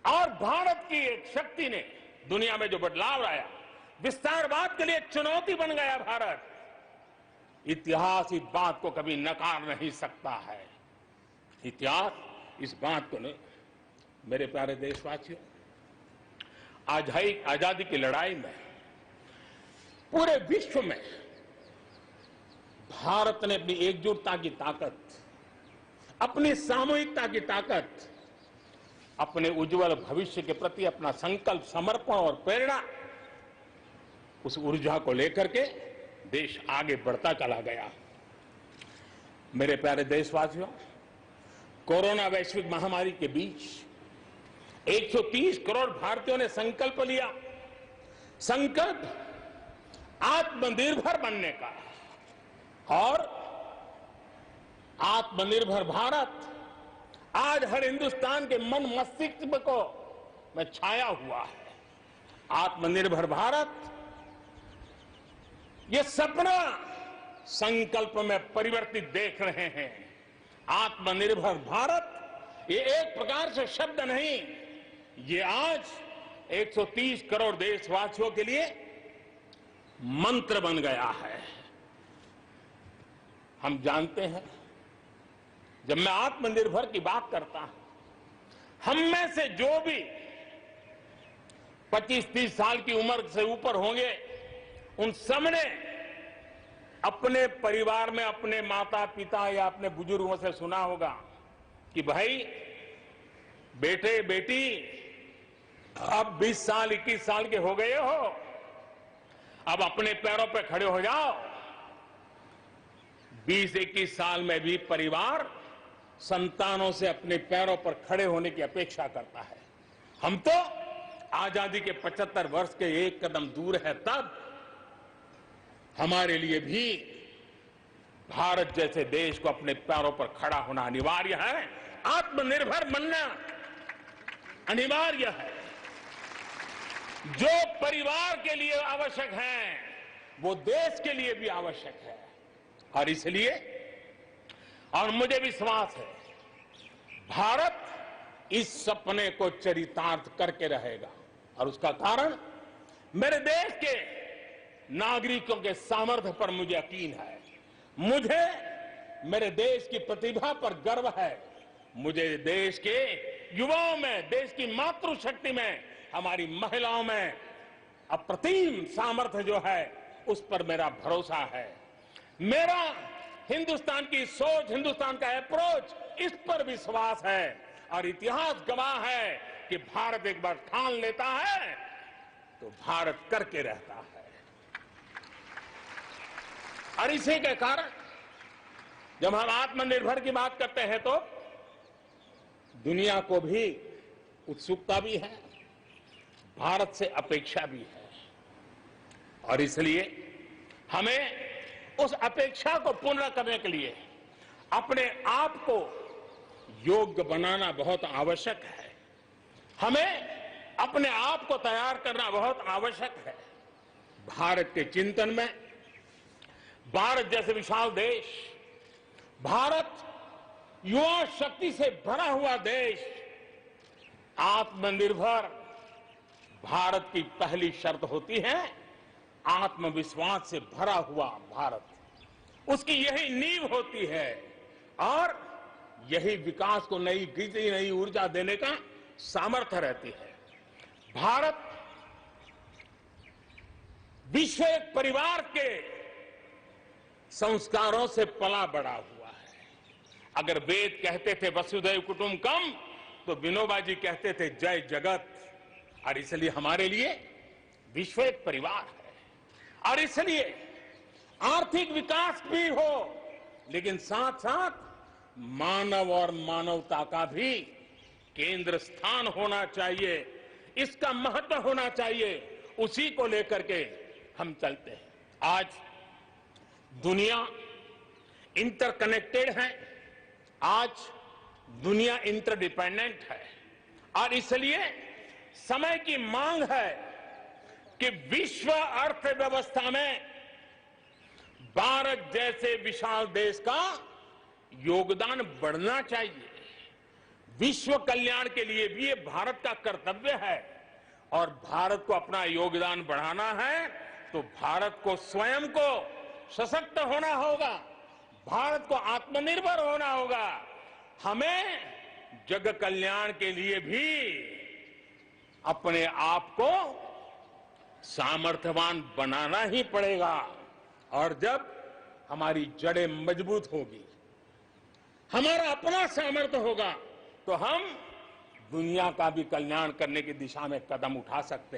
और भारत की एक शक्ति ने दुनिया में जो बदलाव लाया, विस्तारवाद के लिए एक चुनौती बन गया भारत। इतिहास इस बात को कभी नकार नहीं सकता है। इतिहास इस बात को नहीं। मेरे प्यारे देशवासियों, आजादी की लड़ाई में पूरे विश्व में भारत ने अपनी एकजुटता की ताकत, अपनी सामूहिकता की ताकत, अपने उज्जवल भविष्य के प्रति अपना संकल्प, समर्पण और प्रेरणा, उस ऊर्जा को लेकर के देश आगे बढ़ता चला गया। मेरे प्यारे देशवासियों, कोरोना वैश्विक महामारी के बीच 130 करोड़ भारतीयों ने संकल्प लिया, संकल्प आत्मनिर्भर बनने का। और आत्मनिर्भर भारत आज हर हिंदुस्तान के मन मस्तिष्क को में छाया हुआ है। आत्मनिर्भर भारत, ये सपना संकल्प में परिवर्तित देख रहे हैं। आत्मनिर्भर भारत ये एक प्रकार से शब्द नहीं, ये आज 130 करोड़ देशवासियों के लिए मंत्र बन गया है। हम जानते हैं, जब मैं आत्मनिर्भर की बात करता हूं, हम में से जो भी 25-30 साल की उम्र से ऊपर होंगे, उन सबने अपने परिवार में अपने माता पिता या अपने बुजुर्गों से सुना होगा कि भाई बेटे बेटी, अब 20 साल 21 साल के हो गए हो, अब अपने पैरों पे खड़े हो जाओ। 20-21 साल में भी परिवार संतानों से अपने पैरों पर खड़े होने की अपेक्षा करता है। हम तो आजादी के 75 वर्ष के एक कदम दूर है, तब हमारे लिए भी भारत जैसे देश को अपने पैरों पर खड़ा होना अनिवार्य है। आत्मनिर्भर बनना अनिवार्य है। जो परिवार के लिए आवश्यक है, वो देश के लिए भी आवश्यक है। और इसलिए, और मुझे विश्वास है, भारत इस सपने को चरितार्थ करके रहेगा। और उसका कारण मेरे देश के नागरिकों के सामर्थ्य पर मुझे यकीन है। मुझे मेरे देश की प्रतिभा पर गर्व है। मुझे देश के युवाओं में, देश की मातृशक्ति में, हमारी महिलाओं में अप्रतिम सामर्थ्य जो है, उस पर मेरा भरोसा है। मेरा हिंदुस्तान की सोच, हिंदुस्तान का अप्रोच, इस पर विश्वास है। और इतिहास गवाह है कि भारत एक बार ठान लेता है तो भारत करके रहता है। और इसी के कारण जब हम आत्मनिर्भर की बात करते हैं तो दुनिया को भी उत्सुकता भी है, भारत से अपेक्षा भी है। और इसलिए हमें उस अपेक्षा को पूर्ण करने के लिए अपने आप को योग्य बनाना बहुत आवश्यक है। हमें अपने आप को तैयार करना बहुत आवश्यक है। भारत के चिंतन में भारत जैसे विशाल देश, भारत युवा शक्ति से भरा हुआ देश, आत्मनिर्भर भारत की पहली शर्त होती है आत्मविश्वास से भरा हुआ भारत। उसकी यही नींव होती है और यही विकास को नई गति, नई ऊर्जा देने का सामर्थ्य रहती है। भारत विश्व एक परिवार के संस्कारों से पला बड़ा हुआ है। अगर वेद कहते थे वसुधैव कुटुंबकम, तो विनोबा जी कहते थे जय जगत। और इसलिए हमारे लिए विश्व एक परिवार है। और इसलिए आर्थिक विकास भी हो, लेकिन साथ साथ मानव और मानवता का भी केंद्र स्थान होना चाहिए, इसका महत्व होना चाहिए। उसी को लेकर के हम चलते हैं। आज दुनिया इंटरकनेक्टेड है, आज दुनिया इंटरडिपेंडेंट है। और इसलिए समय की मांग है कि विश्व अर्थव्यवस्था में भारत जैसे विशाल देश का योगदान बढ़ना चाहिए। विश्व कल्याण के लिए भी ये भारत का कर्तव्य है और भारत को अपना योगदान बढ़ाना है तो भारत को स्वयं को सशक्त होना होगा, भारत को आत्मनिर्भर होना होगा। हमें जग कल्याण के लिए भी अपने आप को सामर्थ्यवान बनाना ही पड़ेगा और जब हमारी जड़ें मजबूत होगी, हमारा अपना सामर्थ्य होगा तो हम दुनिया का भी कल्याण करने की दिशा में कदम उठा सकते हैं।